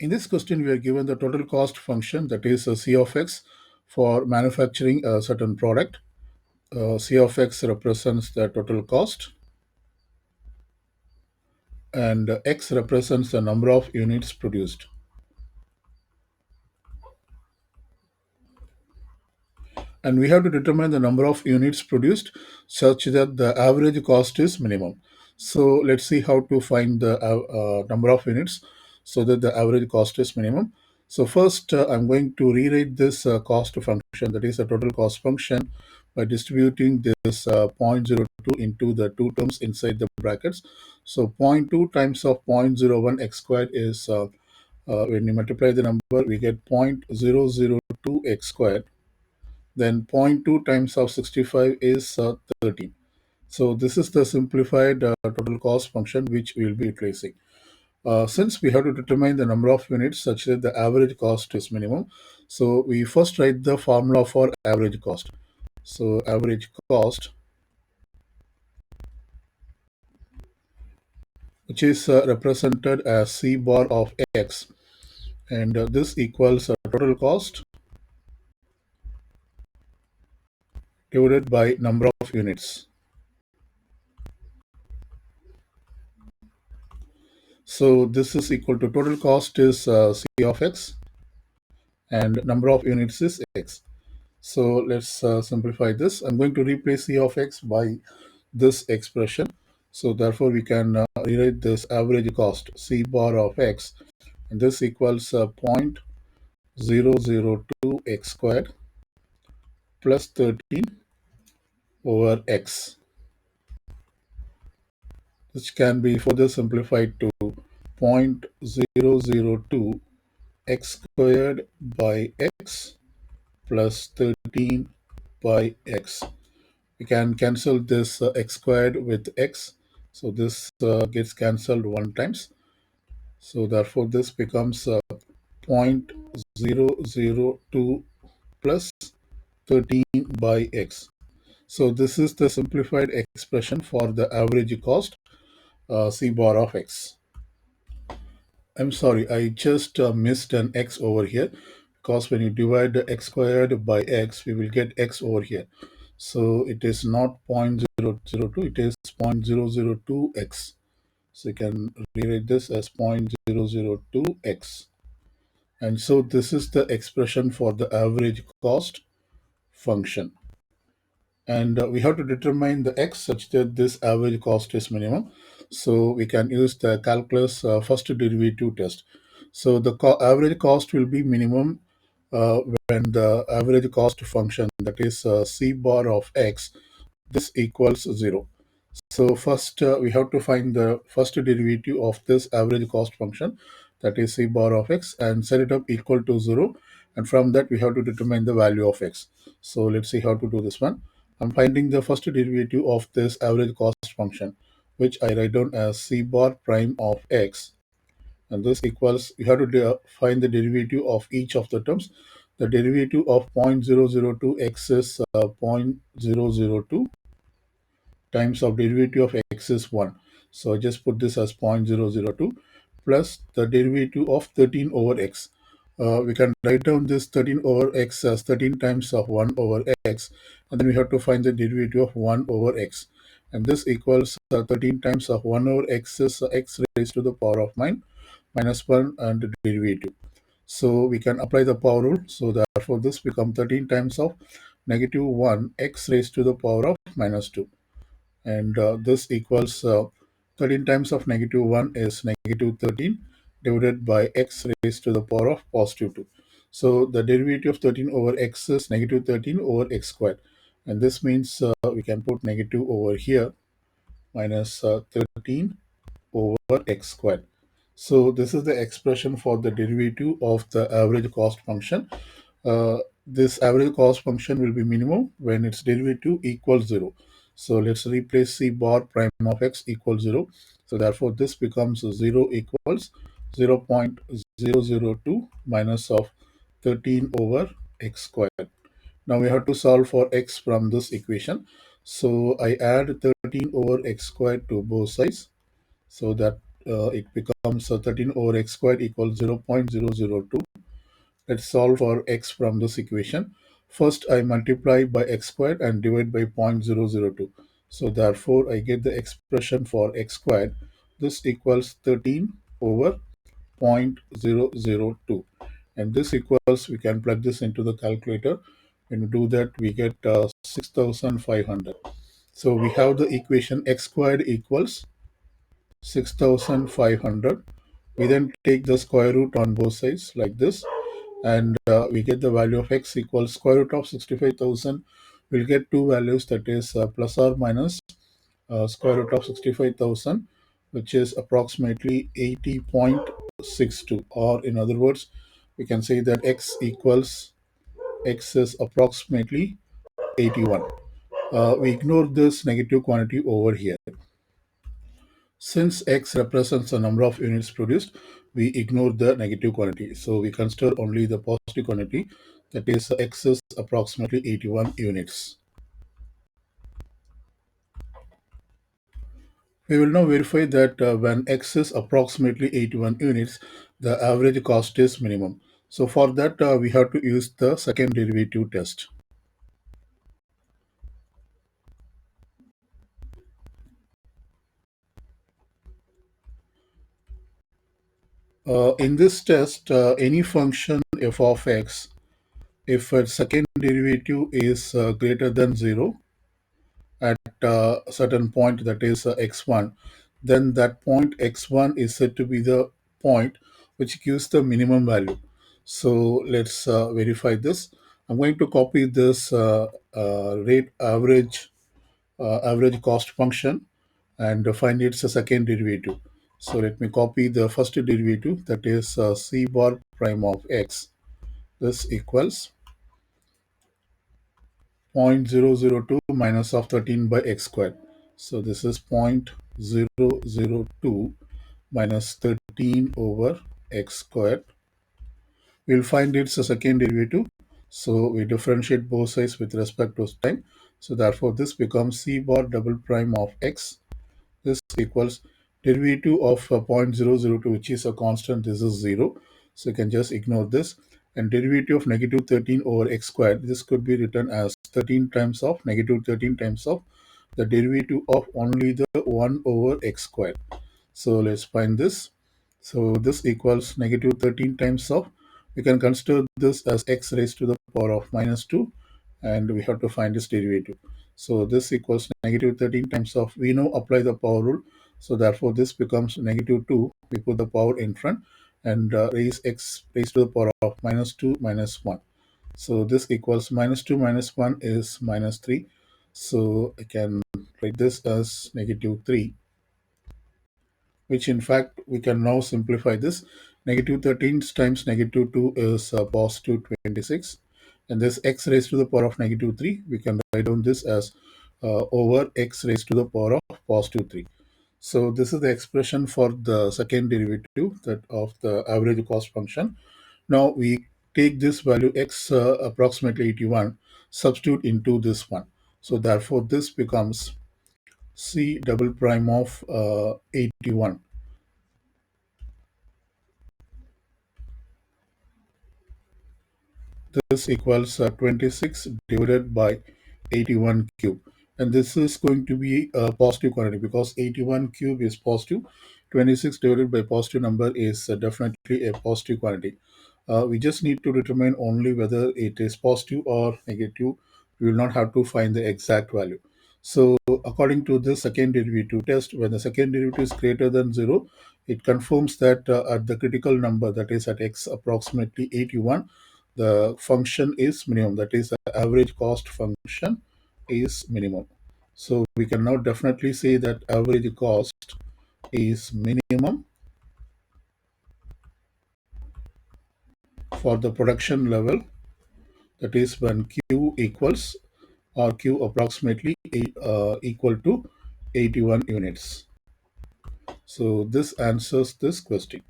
In this question, we are given the total cost function, that is C of x, for manufacturing a certain product. C of x represents the total cost, and x represents the number of units produced. And we have to determine the number of units produced such that the average cost is minimum. So let's see how to find the number of units so that the average cost is minimum. So first, I'm going to rewrite this cost function, that is a total cost function, by distributing this 0.02 into the two terms inside the brackets. So 0.2 times of 0.01 x squared is, when you multiply the number, we get 0.002 x squared. Then zero point 0.2 times of 65 is 13. So this is the simplified total cost function which we will be replacing. Since we have to determine the number of units such that the average cost is minimum, so we first write the formula for average cost. So average cost, which is represented as C bar of x, and this equals total cost divided by number of units. So this is equal to total cost is C of x, and number of units is x. So let's simplify this. I'm going to replace C of x by this expression. So therefore we can rewrite this average cost C bar of x, and this equals 0.002 x squared plus 13 over x, which can be further simplified to 0.002 x squared by x plus 13 by x. We can cancel this x squared with x, so this gets cancelled one times. So therefore this becomes 0.002 plus 13 by x. So this is the simplified expression for the average cost C bar of x. I'm sorry, I just missed an x over here, because when you divide the x squared by x, we will get x over here. So it is not 0.002, it is 0.002x. So you can rewrite this as 0.002x. And so this is the expression for the average cost function. And we have to determine the x such that this average cost is minimum. So we can use the calculus first derivative test. So the average cost will be minimum when the average cost function, that is C bar of x, this equals 0. So first we have to find the first derivative of this average cost function, that is C bar of x, and set it up equal to 0. And from that we have to determine the value of x. So let's see how to do this one. I'm finding the first derivative of this average cost function, which I write down as C bar prime of x. And this equals, you have to find the derivative of each of the terms. The derivative of 0.002x is 0.002 times of derivative of x is 1. So I just put this as 0.002 plus the derivative of 13 over x. We can write down this 13 over x as 13 times of 1 over x, and then we have to find the derivative of 1 over x. And this equals 13 times of 1 over x is x raised to the power of minus 1 and the derivative. So we can apply the power rule. So therefore this becomes 13 times of negative 1 x raised to the power of minus 2. And this equals 13 times of negative 1 is negative 13 divided by x raised to the power of positive 2. So the derivative of 13 over x is negative 13 over x squared. And this means we can put negative over here, minus 13 over x squared. So this is the expression for the derivative of the average cost function. This average cost function will be minimum when its derivative equals 0. So let's replace C bar prime of x equals 0. So therefore this becomes 0 equals 0.002 minus of 13 over x squared. Now we have to solve for x from this equation. So I add 13 over x squared to both sides. So that it becomes 13 over x squared equals 0.002. Let's solve for x from this equation. First, I multiply by x squared and divide by 0.002. So therefore, I get the expression for x squared. This equals 13 over 0.002. And this equals, we can plug this into the calculator. When we do that, we get 6,500. So we have the equation x squared equals 6,500. We then take the square root on both sides like this, and we get the value of x equals square root of 65,000. We'll get two values, that is plus or minus square root of 65,000, which is approximately 80.62, or in other words, we can say that x is approximately 81. We ignore this negative quantity over here. Since x represents the number of units produced, we ignore the negative quantity. So we consider only the positive quantity, that is x is approximately 81 units. We will now verify that when x is approximately 81 units, the average cost is minimum. So for that, we have to use the second derivative test. In this test, any function f of x, if its second derivative is greater than 0 at a certain point, that is x1, then that point x1 is said to be the point which gives the minimum value. So let's verify this. I'm going to copy this rate average cost function and find its second derivative. So let me copy the first derivative, that is c bar prime of x. This equals 0.002 minus of 13 by x squared. So this is 0.002 minus 13 over x squared. We'll find its second derivative. So we differentiate both sides with respect to time. So therefore this becomes c bar double prime of x. This equals derivative of 0.002, which is a constant. This is 0. So you can just ignore this. And derivative of negative 13 over x squared, this could be written as 13 times of negative 13 times of the derivative of only the 1 over x squared. So let's find this. So this equals negative 13 times of, we can consider this as x raised to the power of minus 2, and we have to find this derivative. So this equals negative 13 times of, we now apply the power rule. So therefore this becomes negative 2. We put the power in front and raise x raised to the power of minus 2 minus 1. So this equals minus 2 minus 1 is minus 3. So I can write this as negative 3, which in fact we can now simplify this. Negative 13 times negative 2 is positive 26. And this x raised to the power of negative 3, we can write down this as over x raised to the power of positive 3. So this is the expression for the second derivative, that of the average cost function. Now we take this value x approximately 81, substitute into this one. So therefore this becomes c double prime of 81. This equals 26 divided by 81 cube. And this is going to be a positive quantity because 81 cube is positive. 26 divided by positive number is definitely a positive quantity. We just need to determine only whether it is positive or negative. We will not have to find the exact value. So according to the second derivative test, when the second derivative is greater than 0, it confirms that at the critical number, that is at x approximately 81, the function is minimum, that is the average cost function is minimum. So we can now definitely say that average cost is minimum for the production level, that is when q equals or q approximately equal to 81 units. So this answers this question.